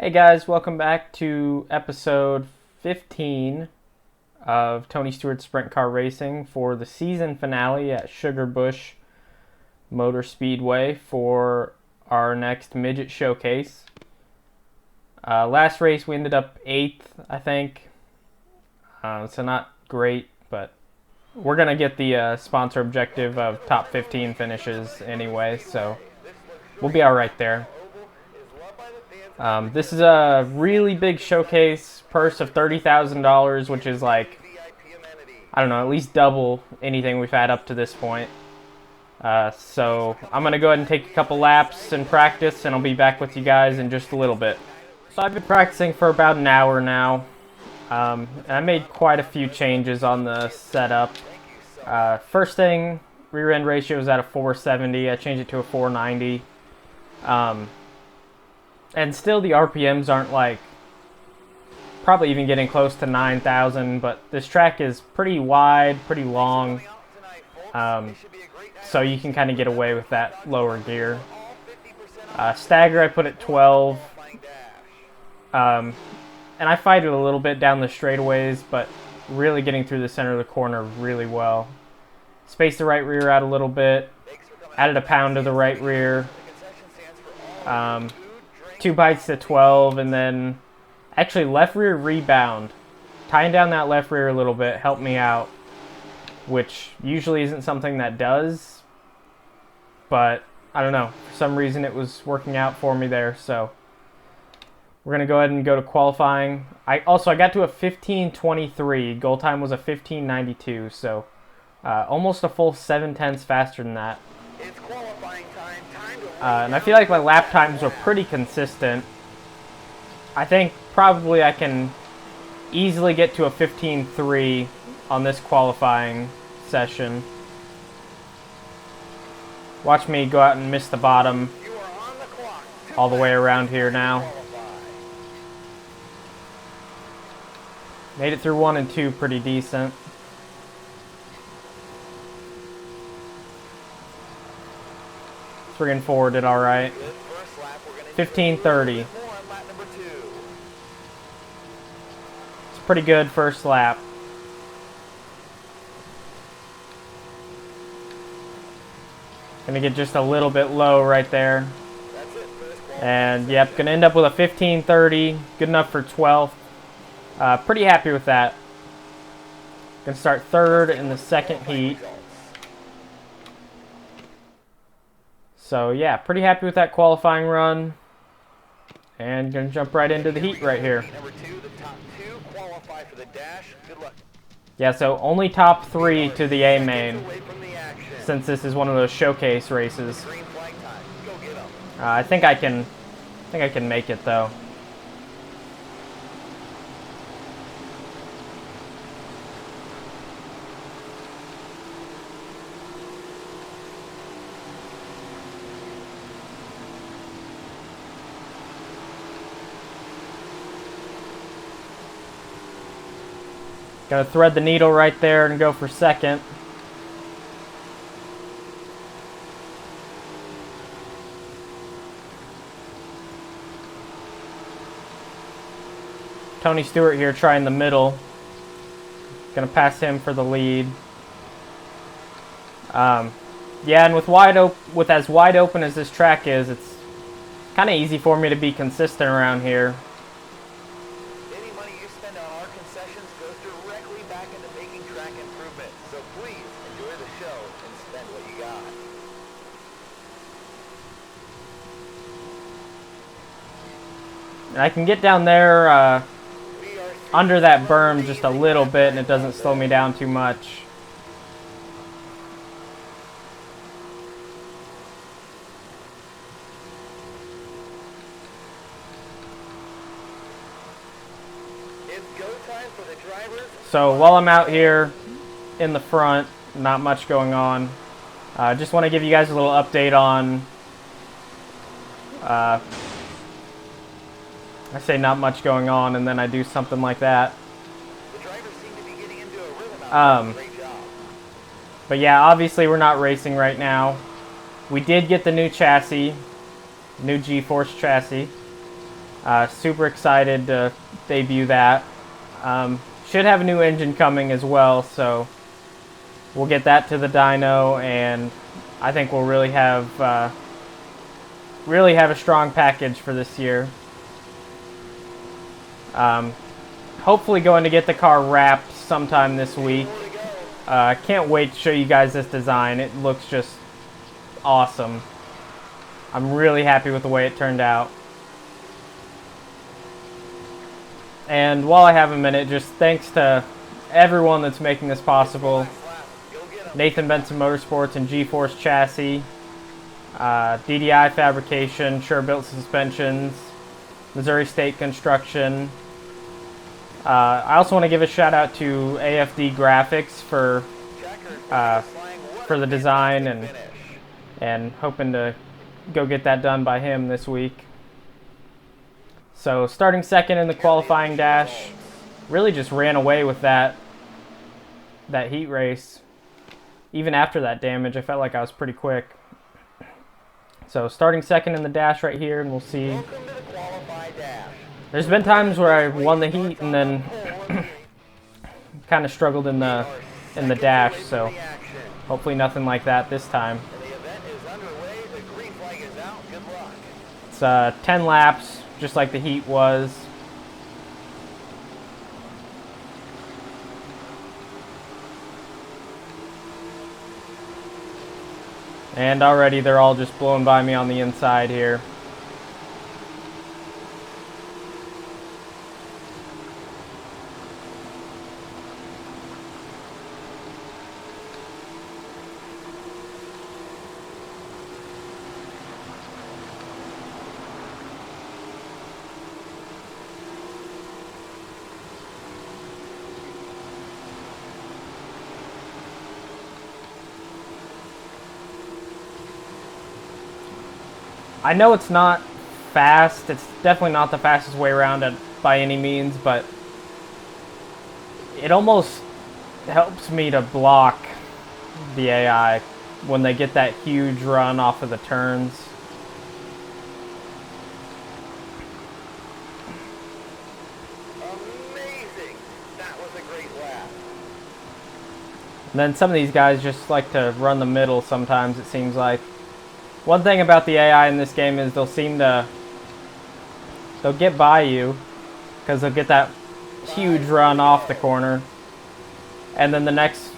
Hey guys, welcome back to episode 15 of Tony Stewart Sprint Car Racing for the season finale at Sugar Bush Motor Speedway for our next Midget showcase. Last race we ended up 8th, I think, so not great, but we're going to get the sponsor objective of top 15 finishes anyway, so we'll be alright there. This is a really big showcase purse of $30,000, which is like, I don't know, at least double anything we've had up to this point. So I'm going to go ahead and take a couple laps and practice, and I'll be back with you guys in just a little bit. So I've been practicing for about an hour now, and I made quite a few changes on the setup. First thing, rear end ratio is at a 470. I changed it to a 490. And still the RPMs aren't like probably even getting close to 9,000, but this track is pretty wide, pretty long, so you can kind of get away with that lower gear. Stagger I put at 12, and I fight it a little bit down the straightaways, but really getting through the center of the corner really well. Spaced the right rear out a little bit, added a pound to the right rear. 2 bites to 12, and then actually left rear rebound. Tying down that left rear a little bit helped me out, which usually isn't something that does, but I don't know, for some reason it was working out for me there. So we're gonna go ahead and go to qualifying. I got to a 15:23. Goal time was a 15:92, so almost a full 7/10 faster than that. It's qualifying time. And I feel like my lap times were pretty consistent. I think probably I can easily get to a 15:3 on this qualifying session. Watch me go out and miss the bottom all the way around here now. Made it through 1 and 2 pretty decent. Three and 4 did all right. 15:30. It's pretty good first lap. Gonna get just a little bit low right there. And yep, gonna end up with a 15:30. Good enough for 12th. Pretty happy with that. Gonna start 3rd in the second heat. So yeah, pretty happy with that qualifying run. And gonna jump right into the heat right here. Yeah, so only top 3 to the A main, since this is one of those showcase races. I think I can make it though. Gonna thread the needle right there and go for second. Tony Stewart here trying the middle. Gonna pass him for the lead. Yeah, and with as wide open as this track is, it's kind of easy for me to be consistent around here. And I can get down there under that berm just a little bit, and it doesn't slow me down too much. So while I'm out here in the front, not much going on. Just want to give you guys a little update on I say not much going on, and then I do something like that. But yeah, obviously we're not racing right now. We did get the new chassis, new G-Force chassis. Super excited to debut that. Should have a new engine coming as well, so we'll get that to the dyno, and I think we'll really have a strong package for this year. Hopefully going to get the car wrapped sometime this week. I can't wait to show you guys this design. It looks just awesome. I'm really happy with the way it turned out. And while I have a minute, just thanks to everyone that's making this possible. Nathan Benson Motorsports and G-Force Chassis, DDI Fabrication, Sure Built Suspensions, Missouri State Construction. I also want to give a shout out to AFD Graphics for the design, and hoping to go get that done by him this week. So starting second in the qualifying dash, really just ran away with that heat race. Even after that damage, I felt like I was pretty quick. So starting second in the dash right here, and we'll see. There's been times where I won the heat and then kind of struggled in the dash, so hopefully nothing like that this time. It's 10 laps, just like the heat was. And already they're all just blowing by me on the inside here. I know it's not fast. It's definitely not the fastest way around it by any means, but it almost helps me to block the AI when they get that huge run off of the turns. Amazing! That was a great lap. And then some of these guys just like to run the middle sometimes, it seems like. One thing about the AI in this game is they'll get by you because they'll get that huge run off the corner, and then the next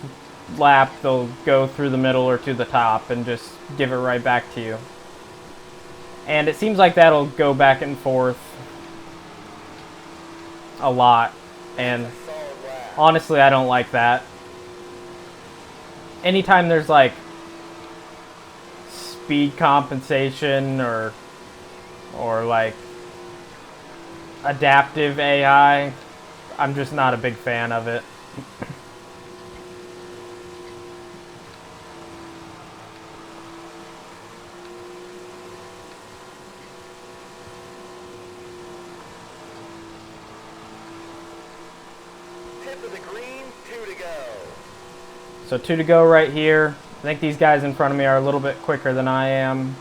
lap they'll go through the middle or to the top and just give it right back to you. And it seems like that'll go back and forth a lot, and honestly I don't like that. Anytime there's like speed compensation or like adaptive AI, I'm just not a big fan of it. Tip of the green, 2 to go. So 2 to go right here. I think these guys in front of me are a little bit quicker than I am.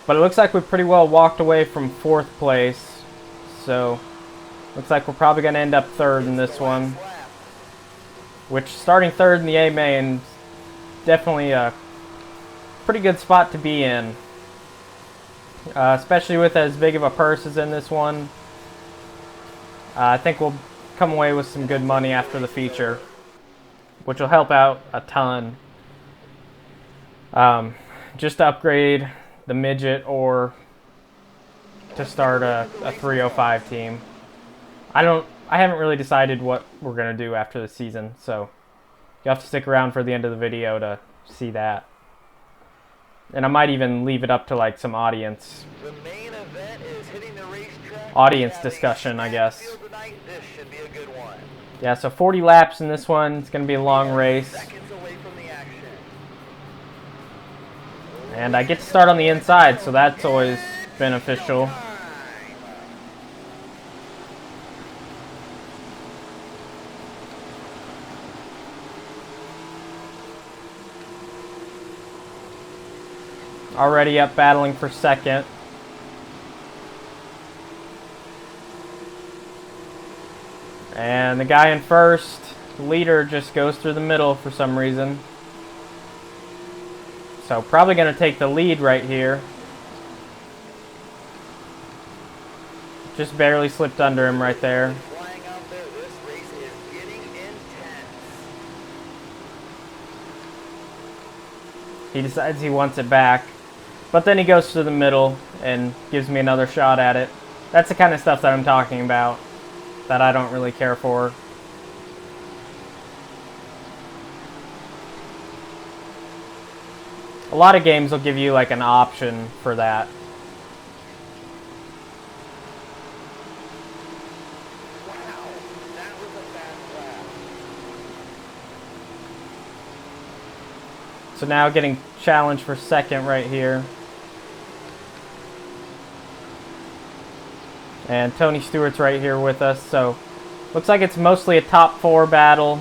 But it looks like we pretty well walked away from 4th place. So looks like we're probably going to end up 3rd in this one. Which, starting 3rd in the A main, definitely a pretty good spot to be in. Especially with as big of a purse as in this one. I think we'll come away with some good money after the feature, which will help out a ton. Just to upgrade the Midget or to start a 305 team. I haven't really decided what we're gonna do after the season, so you have to stick around for the end of the video to see that. And I might even leave it up to like some audience discussion, I guess. Yeah, so 40 laps in this one. It's going to be a long race. And I get to start on the inside, so that's always beneficial. Already up battling for second. And the guy in first, leader, just goes through the middle for some reason. So probably going to take the lead right here. Just barely slipped under him right there. Flying out there, this race is getting intense. He decides he wants it back. But then he goes through the middle and gives me another shot at it. That's the kind of stuff that I'm talking about that I don't really care for. A lot of games will give you like an option for that. Wow, that was a fast lap. So now getting challenged for second right here. And Tony Stewart's right here with us, so looks like it's mostly a top 4 battle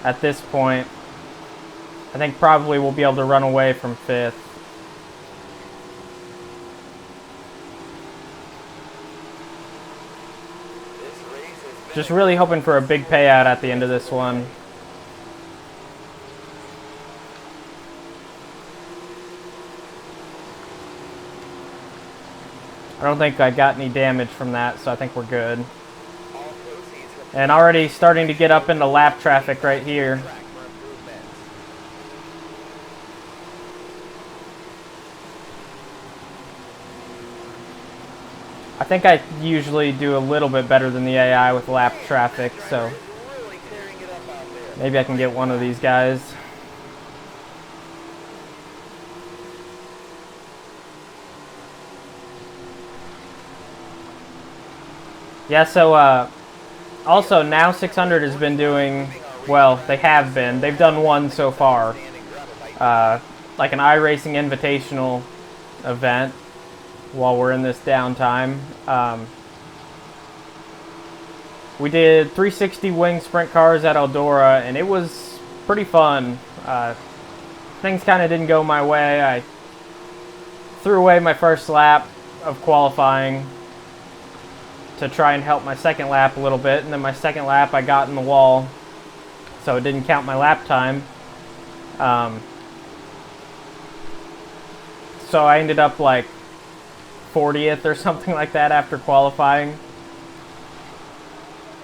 at this point. I think probably we'll be able to run away from 5th. This race has been Just really hoping for a big payout at the end of this one. I don't think I got any damage from that, so I think we're good. all proceeds from And already starting to get up into lap traffic right here. track for improvement. I think I usually do a little bit better than the AI with lap traffic, so Really tearing it up out there. maybe I can get one of these guys. Yeah, so also now 600 has been doing, well, they have been. They've done one so far. Like an iRacing Invitational event while we're in this downtime. We did 360 wing sprint cars at Eldora, and it was pretty fun. Things kind of didn't go my way. I threw away my first lap of qualifying to try and help my second lap a little bit, and then my second lap I got in the wall, so it didn't count my lap time. So I ended up like 40th or something like that after qualifying.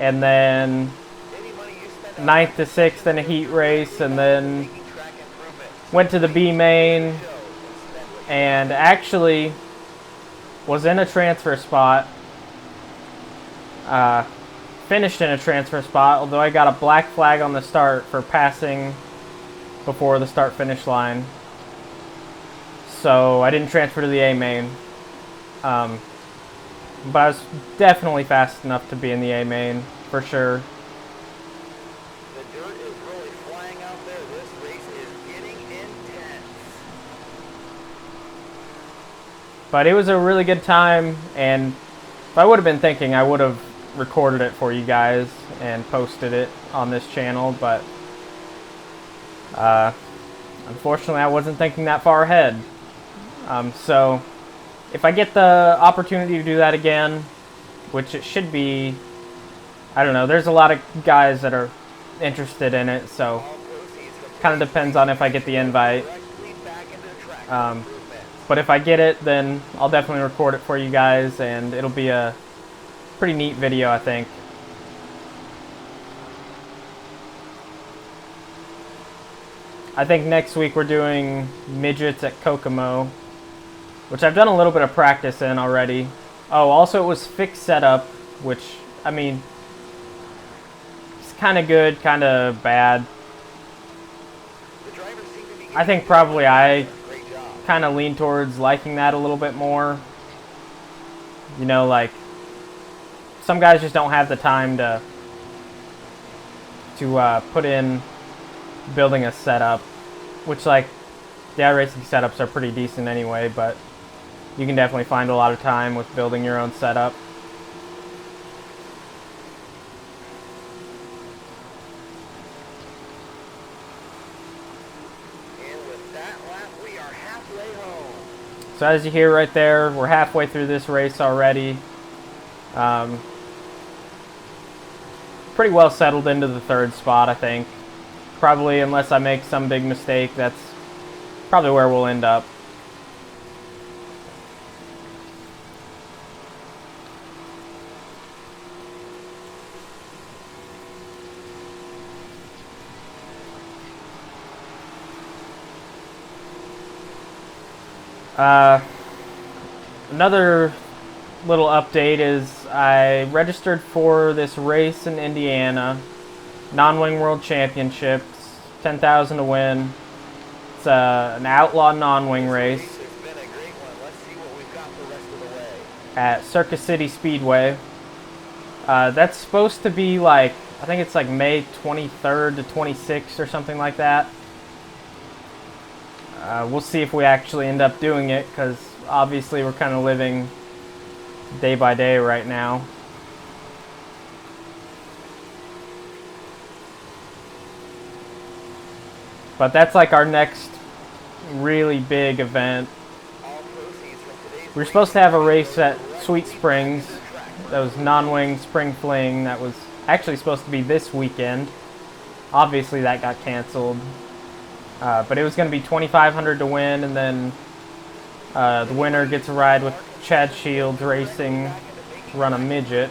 And then Any money you spend on 9th to 6th in a heat race, and then making track improvements went to the B main, show and spend what and actually was in a transfer spot. Finished in a transfer spot, although I got a black flag on the start for passing before the start finish line. So I didn't transfer to the A main. But I was definitely fast enough to be in the A main, for sure. the dirt is really flying out there. This race is getting intense. But it was a really good time, and if I would have been thinking, I would have recorded it for you guys and posted it on this channel, but unfortunately I wasn't thinking that far ahead. So if I get the opportunity to do that again, which it should be, I don't know, there's a lot of guys that are interested in it, so All proceeds from kind of depends on if I get the invite. directly back into track Um, improvements. But if I get it, then I'll definitely record it for you guys, and it'll be a pretty neat video, I think. I think next week we're doing midgets at Kokomo, which I've done a little bit of practice in already. Oh, also it was fixed setup, which, I mean, it's kind of good, kind of bad. The drivers seem to be I think probably I great job. kind of lean towards liking that a little bit more. You know, like, some guys just don't have the time to put in building a setup, which, like, the iRacing setups are pretty decent anyway, but you can definitely find a lot of time with building your own setup. And with that lap, we are halfway home. So as you hear right there, we're halfway through this race already. pretty well settled into the 3rd spot, I think. Probably, unless I make some big mistake, that's probably where we'll end up. Another little update is I registered for this race in Indiana, non-wing world championships, 10,000 to win. It's an outlaw non-wing race at Circus City Speedway. That's supposed to be like, I think it's like May 23rd to 26th or something like that. We'll see if we actually end up doing it, because obviously we're kind of living day by day right now. But that's like our next really big event. We were supposed to have a race at Sweet Springs. That was non-wing spring fling. That was actually supposed to be this weekend. Obviously that got canceled. But it was going to be $2,500 to win, and then the winner gets a ride with Chad Shields Racing, run a midget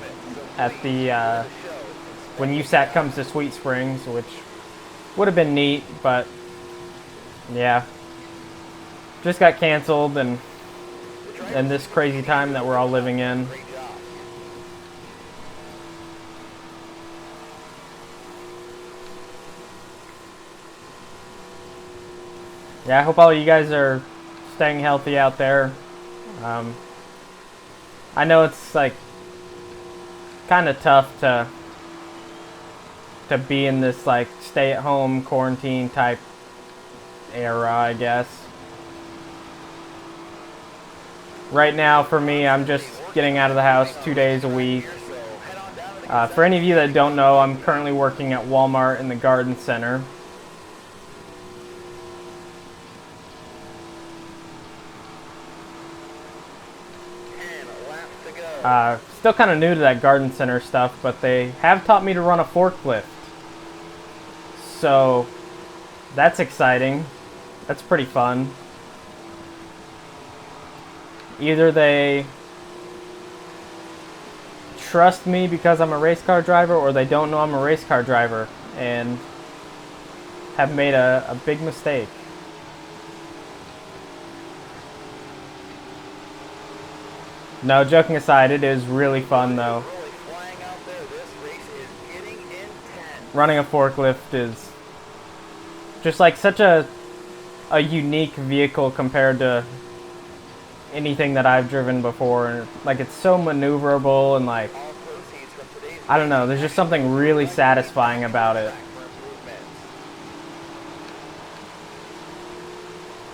at the when USAC comes to Sweet Springs, which would have been neat, but yeah, just got canceled, and this crazy time that we're all living in. Yeah, I hope all of you guys are staying healthy out there. I know it's like kind of tough to be in this like stay-at-home quarantine type era, I guess. Right now, for me, I'm just getting out of the house 2 days a week. For any of you that don't know, I'm currently working at Walmart in the Garden Center. Still kind of new to that Garden Center stuff, but they have taught me to run a forklift. So that's exciting. That's pretty fun. Either they trust me because I'm a race car driver, or they don't know I'm a race car driver and have made a big mistake. No, joking aside, it is really fun though. Running a forklift is just like such a unique vehicle compared to anything that I've driven before, and like it's so maneuverable, and like I don't know, there's just something really satisfying about it.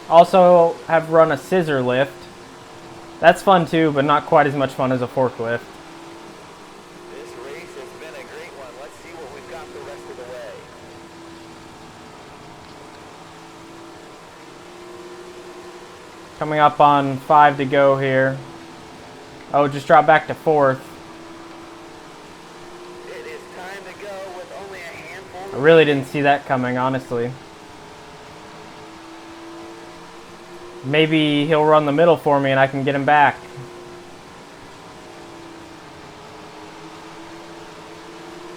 Also have run a scissor lift. That's fun too, but not quite as much fun as a forklift. This race has been a great one. Let's see what we've got the rest of the way. Coming up on 5 to go here. Oh, just dropped back to 4th. It is time to go with only a handful. I really didn't see that coming, honestly. Maybe he'll run the middle for me and I can get him back.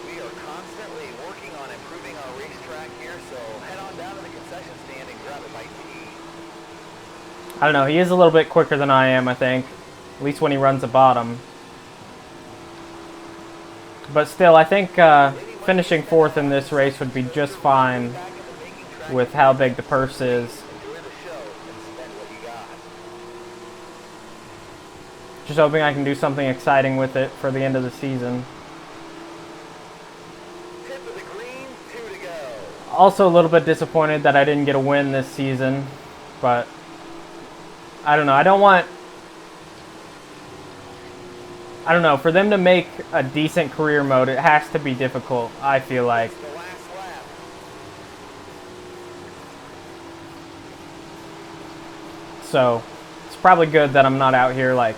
We are constantly working on improving our racetrack here, so head on down to the concession stand and grab a bite to eat. I don't know, he is a little bit quicker than I am, I think. At least when he runs the bottom. But still, I think finishing 4th in this race would be just fine with how big the purse is. Just hoping I can do something exciting with it for the end of the season. Tip of the green, 2 to go. Also a little bit disappointed that I didn't get a win this season, but I don't know. I don't know, for them to make a decent career mode, it has to be difficult, I feel like. The last lap. So, it's probably good that I'm not out here like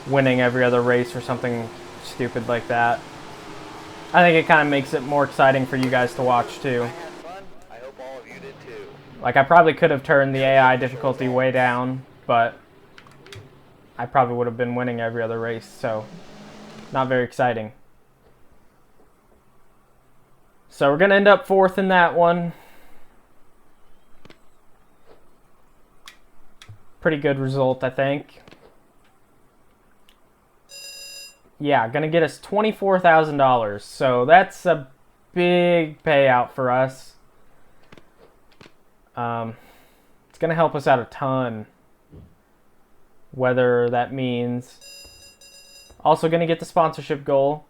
winning every other race or something stupid like that. I think it kind of makes it more exciting for you guys to watch too. I had fun. I hope all of you did too. Like, I probably could have turned the AI difficulty way down, but I probably would have been winning every other race, so not very exciting. So we're going to end up 4th in that one. Pretty good result, I think. Yeah, going to get us $24,000. So that's a big payout for us. It's going to help us out a ton. Whether that means also going to get the sponsorship goal.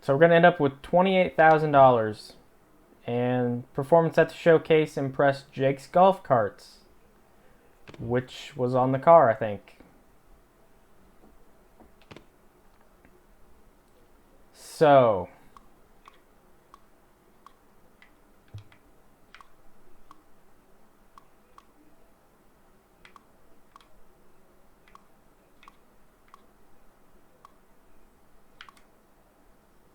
So we're going to end up with $28,000. And performance at the showcase impressed Jake's golf carts, which was on the car, I think. So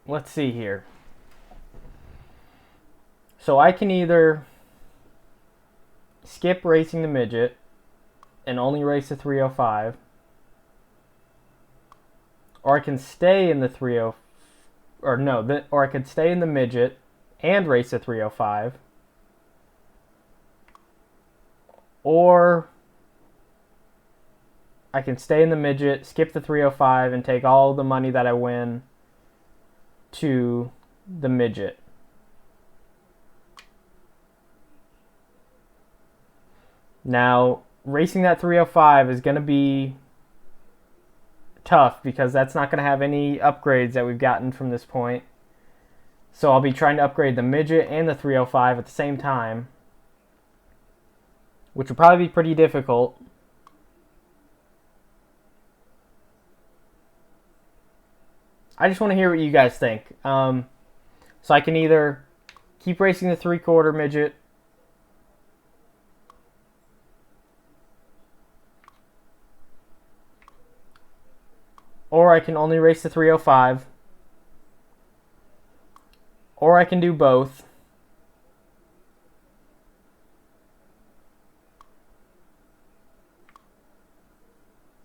let's see here. So I can either skip racing the Midget and only race the 305, or I can stay in the 30, or I could stay in the Midget and race the 305, or I can stay in the Midget, skip the 305, and take all the money that I win to the Midget. Now, racing that 305 is going to be tough because that's not going to have any upgrades that we've gotten from this point. So I'll be trying to upgrade the Midget and the 305 at the same time, which will probably be pretty difficult. I just want to hear what you guys think. So I can either keep racing the 3/4 Midget, or I can only race the 305, or I can do both.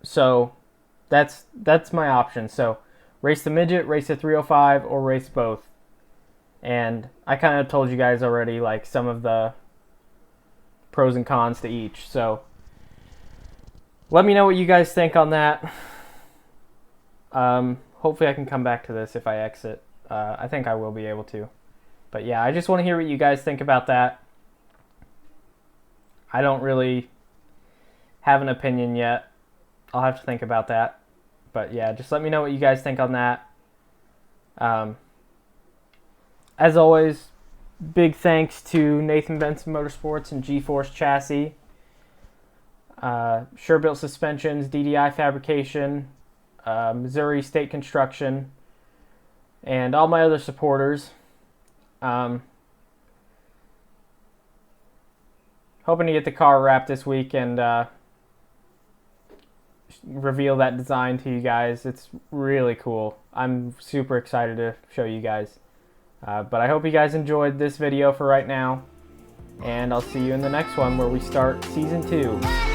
So that's my option. So race the Midget, race the 305, or race both. And I kind of told you guys already, like, some of the pros and cons to each. So let me know what you guys think on that. Hopefully I can come back to this if I exit. I think I will be able to. But yeah, I just want to hear what you guys think about that. I don't really have an opinion yet. I'll have to think about that. But yeah, just let me know what you guys think on that. As always, big thanks to Nathan Benson Motorsports and G-Force Chassis, Sure Built Suspensions, DDI Fabrication, Missouri State Construction, and all my other supporters. Hoping to get the car wrapped this week and reveal that design to you guys. It's really cool. I'm super excited to show you guys. But I hope you guys enjoyed this video for right now, and I'll see you in the next one where we start Season 2.